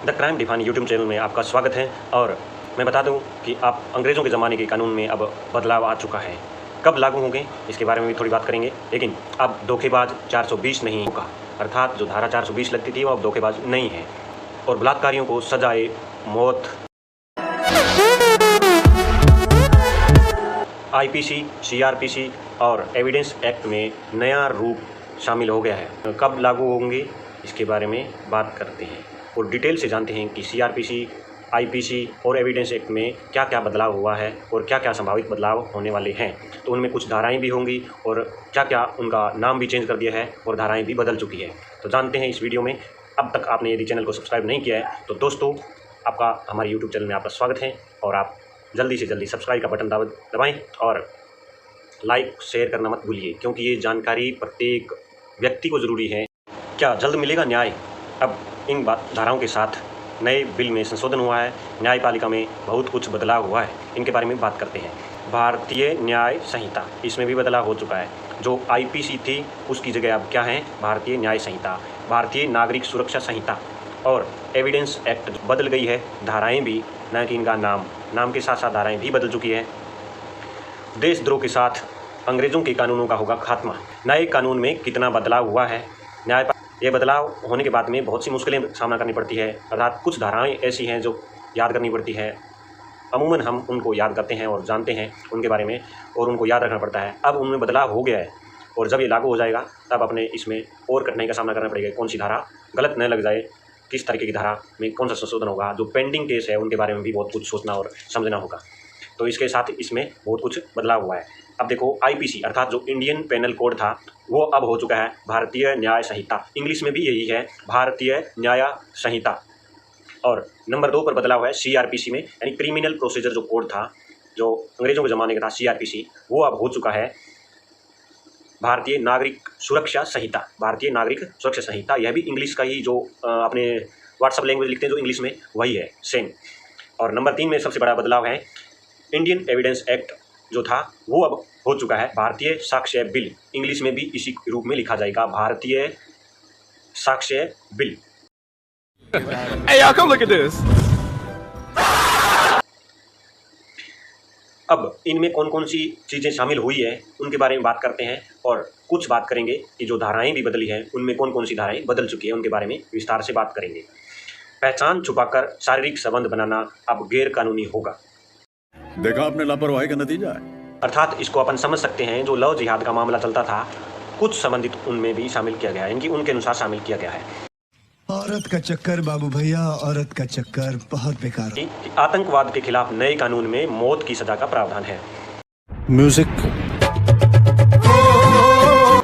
The crime define YouTube channel में आपका स्वागत है। और मैं बता दूं कि आप अंग्रेज़ों के ज़माने के कानून में अब बदलाव आ चुका है। कब लागू होंगे इसके बारे में भी थोड़ी बात करेंगे, लेकिन अब धोखेबाज 420 नहीं होगा, अर्थात जो धारा 420 लगती थी वो अब धोखेबाज नहीं है। और बलात्कारियों को सजाए मौत। आईपीसी, सीआरपीसी और एविडेंस एक्ट में नया रूप शामिल हो गया है। कब लागू होंगे इसके बारे में बात करते हैं और डिटेल से जानते हैं कि सीआरपीसी, आईपीसी और एविडेंस एक्ट में क्या क्या बदलाव हुआ है और क्या क्या संभावित बदलाव होने वाले हैं। तो उनमें कुछ धाराएं भी होंगी और क्या क्या उनका नाम भी चेंज कर दिया है और धाराएं भी बदल चुकी है। तो जानते हैं इस वीडियो में। अब तक आपने यदि चैनल को सब्सक्राइब नहीं किया है तो दोस्तों आपका हमारे यूट्यूब चैनल में आपका स्वागत है और आप जल्दी से जल्दी सब्सक्राइब का बटन दबाएं और लाइक शेयर करना मत भूलिए, क्योंकि ये जानकारी प्रत्येक व्यक्ति को ज़रूरी है। क्या जल्द मिलेगा न्याय? अब इन धाराओं के साथ नए बिल में संशोधन हुआ है। न्यायपालिका में बहुत कुछ बदलाव हुआ है, इनके बारे में बात करते हैं। भारतीय न्याय संहिता, इसमें भी बदलाव हो चुका है। जो आईपीसी थी उसकी जगह अब क्या है? भारतीय न्याय संहिता, भारतीय नागरिक सुरक्षा संहिता और एविडेंस एक्ट बदल गई है। धाराएं भी, न कि इनका नाम के साथ साथ धाराएं भी बदल चुकी है। देशद्रोह के साथ अंग्रेज़ों के कानूनों का होगा खात्मा। नए कानून में कितना बदलाव हुआ है? ये बदलाव होने के बाद में बहुत सी मुश्किलें सामना करनी पड़ती है, अर्थात कुछ धाराएं ऐसी हैं जो याद करनी पड़ती है। अमूमन हम उनको याद करते हैं और जानते हैं उनके बारे में और उनको याद रखना पड़ता है। अब उनमें बदलाव हो गया है और जब ये लागू हो जाएगा तब अपने इसमें और कठिनाई का सामना करना पड़ेगा। कौन सी धारा गलत न लग जाए, किस तरीके की धारा में कौन सा संशोधन होगा। जो पेंडिंग केस है उनके बारे में भी बहुत कुछ सोचना और समझना होगा। तो इसके साथ इसमें बहुत कुछ बदलाव हुआ है। अब देखो, आईपीसी अर्थात जो इंडियन पेनल कोड था वो अब हो चुका है भारतीय न्याय संहिता। इंग्लिश में भी यही है, भारतीय न्याय संहिता। और नंबर 2 पर बदलाव है सीआरपीसी में, यानी क्रिमिनल प्रोसीजर जो कोड था, जो अंग्रेज़ों के ज़माने का था सीआरपीसी, वो अब हो चुका है भारतीय नागरिक सुरक्षा संहिता। भारतीय नागरिक सुरक्षा संहिता, यह भी इंग्लिश का ही, जो अपने व्हाट्सएप लैंग्वेज लिखते हैं जो इंग्लिश में, वही है सेम। और नंबर 3 में सबसे बड़ा बदलाव है इंडियन एविडेंस एक्ट जो था वो अब हो चुका है भारतीय साक्ष्य बिल। इंग्लिश में भी इसी रूप में लिखा जाएगा, भारतीय साक्ष्य bill. Hey, y'all, come look at this. अब इनमें कौन कौन सी चीज़ें शामिल हुई है उनके बारे में बात करते हैं और कुछ बात करेंगे कि जो धाराएं भी बदली हैं उनमें कौन कौन सी धाराएं बदल चुकी है उनके बारे में विस्तार से बात करेंगे। पहचान छुपाकर शारीरिक संबंध बनाना अब गैर कानूनी होगा। देखा आपने लापरवाही का नतीजा है। अर्थात इसको अपन समझ सकते हैं, जो लव जिहाद का मामला चलता था कुछ संबंधित उनमें भी शामिल किया गया है, इनकी उनके अनुसार शामिल किया गया है। औरत का चक्कर बाबू भैया, औरत का चक्कर बहुत बेकार। कि आतंकवाद के खिलाफ नए कानून में मौत की सजा का प्रावधान है। म्यूजिक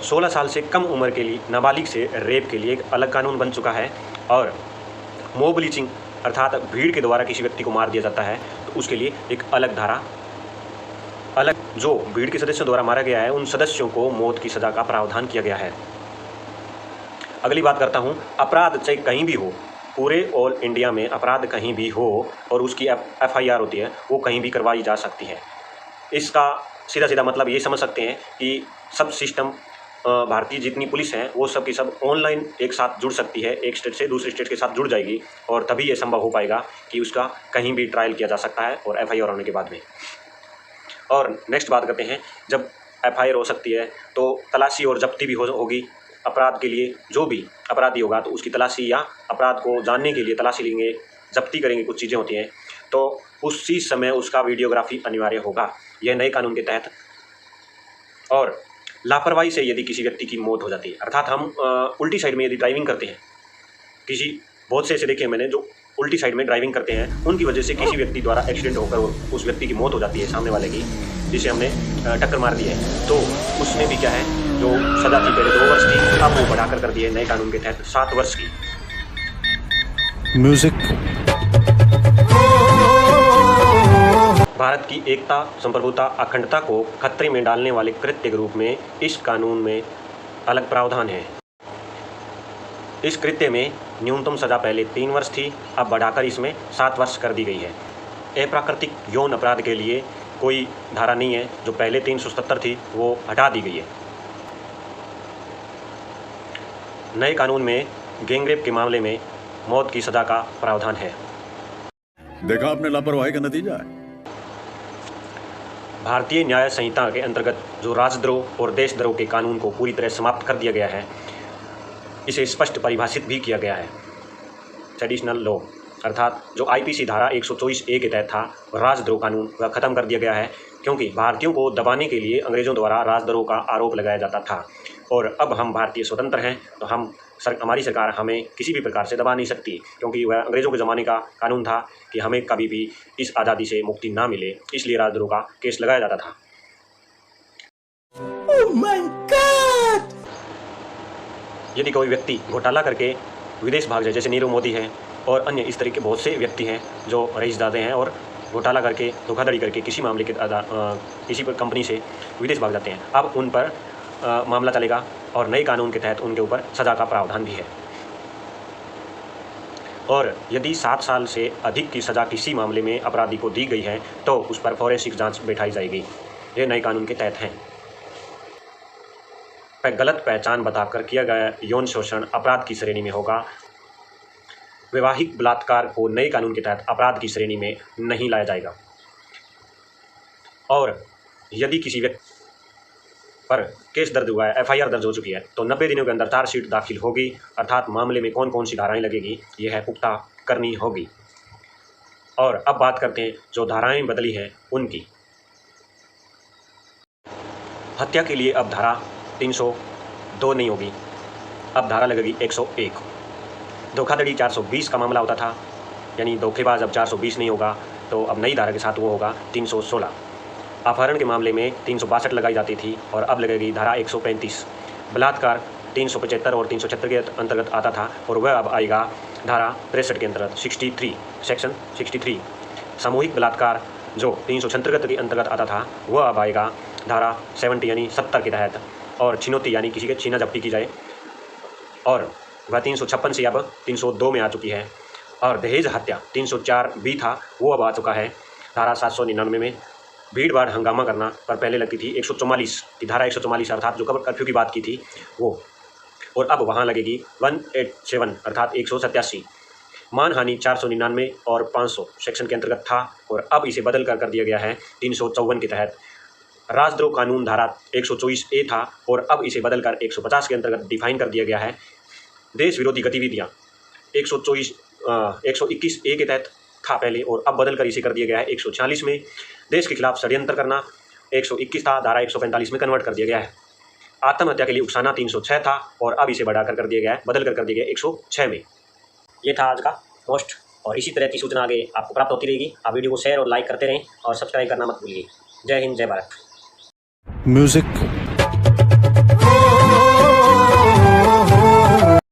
16 साल से कम उम्र के लिए नाबालिग से रेप के लिए एक अलग कानून बन चुका है। और मॉब लिंचिंग अर्थात भीड़ के द्वारा किसी व्यक्ति को मार दिया जाता है तो उसके लिए एक अलग धारा, अलग, जो भीड़ के सदस्यों द्वारा मारा गया है उन सदस्यों को मौत की सजा का प्रावधान किया गया है। अगली बात करता हूँ, अपराध चाहे कहीं भी हो, पूरे ऑल इंडिया में अपराध कहीं भी हो और उसकी एफआईआर होती है वो कहीं भी करवाई जा सकती है। इसका सीधा सीधा मतलब ये समझ सकते हैं कि सब सिस्टम, भारतीय जितनी पुलिस है वो सब की सब ऑनलाइन एक साथ जुड़ सकती है, एक स्टेट से दूसरे स्टेट के साथ जुड़ जाएगी और तभी ये संभव हो पाएगा कि उसका कहीं भी ट्रायल किया जा सकता है और एफआईआर होने के बाद में। और नेक्स्ट बात करते हैं, जब एफआईआर हो सकती है तो तलाशी और जब्ती भी होगी। अपराध के लिए जो भी अपराधी होगा तो उसकी तलाशी या अपराध को जानने के लिए तलाशी लेंगे, जब्ती करेंगे, कुछ चीज़ें होती हैं, तो उसी समय उसका वीडियोग्राफी अनिवार्य होगा, यह नए कानून के तहत। और लापरवाही से यदि किसी व्यक्ति की मौत हो जाती है, अर्थात हम उल्टी साइड में यदि ड्राइविंग करते हैं, बहुत से ऐसे देखे मैंने जो उल्टी साइड में ड्राइविंग करते हैं, उनकी वजह से किसी व्यक्ति द्वारा एक्सीडेंट होकर उस व्यक्ति की मौत हो जाती है, सामने वाले की, जिसे हमने टक्कर मार दी है, तो उसमें भी क्या है, जो सजा थी पहले 2 वर्ष की, अब वो बढ़ाकर कर दी है नए कानून के तहत 7 वर्ष की। म्यूजिक भारत की एकता, संप्रभुता, अखंडता को खतरे में डालने वाले कृत्य के रूप में इस कानून में अलग प्रावधान है। इस कृत्य में न्यूनतम सजा पहले 3 वर्ष थी, अब बढ़ाकर इसमें 7 वर्ष कर दी गई है। अप्राकृतिक यौन अपराध के लिए कोई धारा नहीं है, जो पहले 377 थी वो हटा दी गई है। नए कानून में गैंगरेप के मामले में मौत की सजा का प्रावधान है। देखा आपने लापरवाही का नतीजा है। भारतीय न्याय संहिता के अंतर्गत जो राजद्रोह और देशद्रोह के कानून को पूरी तरह समाप्त कर दिया गया है, इसे स्पष्ट परिभाषित भी किया गया है। सेडिशनल लॉ अर्थात जो आईपीसी धारा 124A के तहत था, राजद्रोह कानून वह खत्म कर दिया गया है, क्योंकि भारतीयों को दबाने के लिए अंग्रेज़ों द्वारा राजद्रोह का आरोप लगाया जाता था। और अब हम भारतीय स्वतंत्र हैं, तो हमारी सरकार हमें किसी भी प्रकार से दबा नहीं सकती, क्योंकि वह अंग्रेज़ों के ज़माने का कानून था कि हमें कभी भी इस आज़ादी से मुक्ति ना मिले, इसलिए राजद्रोह का केस लगाया जाता था। Oh my God! यदि कोई व्यक्ति घोटाला करके विदेश भाग जाए, जैसे नीरव मोदी है और अन्य इस तरह के बहुत से व्यक्ति हैं जो रईसजादे हैं और घोटाला करके धोखाधड़ी करके किसी मामले के किसी कंपनी से विदेश भाग जाते हैं, अब उन पर मामला चलेगा और नए कानून के तहत उनके ऊपर सज़ा का प्रावधान भी है। और यदि 7 साल से अधिक की सज़ा किसी मामले में अपराधी को दी गई है तो उस पर फॉरेंसिक जांच बैठाई जाएगी। ये नए कानून के तहत हैं। गलत पहचान बताकर किया गया यौन शोषण अपराध की श्रेणी में होगा। वैवाहिक बलात्कार को नए कानून के तहत अपराध की श्रेणी में नहीं लाया जाएगा। और यदि किसी व्यक्ति पर केस दर्ज हुआ है, FIR दर्ज हो चुकी है, तो 90 दिनों के अंदर चार्जशीट दाखिल होगी, अर्थात मामले में कौन कौन सी धाराएं लगेगी यह पुख्ता करनी होगी। और अब बात करते हैं जो धाराएं बदली हैं उनकी। हत्या के लिए अब धारा 302 नहीं होगी, अब धारा लगेगी 101। धोखाधड़ी 420 का मामला होता था, यानी धोखेबाज अब 420 नहीं होगा, तो अब नई धारा के साथ वो होगा 316। अपहरण के मामले में 362 लगाई जाती थी और अब लगेगी धारा 135। बलात्कार 375 और 376 के अंतर्गत आता था और वह अब आएगा धारा 63 के अंतर्गत 63, सेक्शन 63। सामूहिक बलात्कार जो 376 के अंतर्गत आता था वह अब आएगा धारा 70 यानी 70 के तहत। और छिनौती यानी किसी के छीना झपटी की जाए, और वह 356 से अब 302 में आ चुकी है। और दहेज हत्या 304 भी था, वो अब आ चुका है धारा 799 में। भीड़ भाड़ हंगामा करना पर पहले लगती थी 144 की धारा 144 अर्थात जो कर्फ्यू की बात की थी वो, और अब वहाँ लगेगी 187 अर्थात 187। मानहानि 499 और 500 सेक्शन के अंतर्गत था और अब इसे बदल कर दिया गया है 354 के तहत। राजद्रोह कानून धारा 124A था और अब इसे बदलकर 150 के अंतर्गत डिफाइन कर दिया गया है। देश विरोधी गतिविधियाँ 121A के तहत था पहले और अब बदलकर इसे कर दिया गया है 146 में। देश के खिलाफ षड्यंत्र करना 121 था, धारा 145 में कन्वर्ट कर दिया गया है। आत्महत्या के लिए उकसाना 306 था और अब इसे बढ़ाकर कर दिया गया है, बदलकर कर दिया गया 106 में। ये था आज का पोस्ट और इसी तरह की सूचना आगे आपको प्राप्त होती रहेगी। आप वीडियो को शेयर और लाइक करते रहें और सब्सक्राइब करना मत भूलिए। जय हिंद, जय भारत। म्यूजिक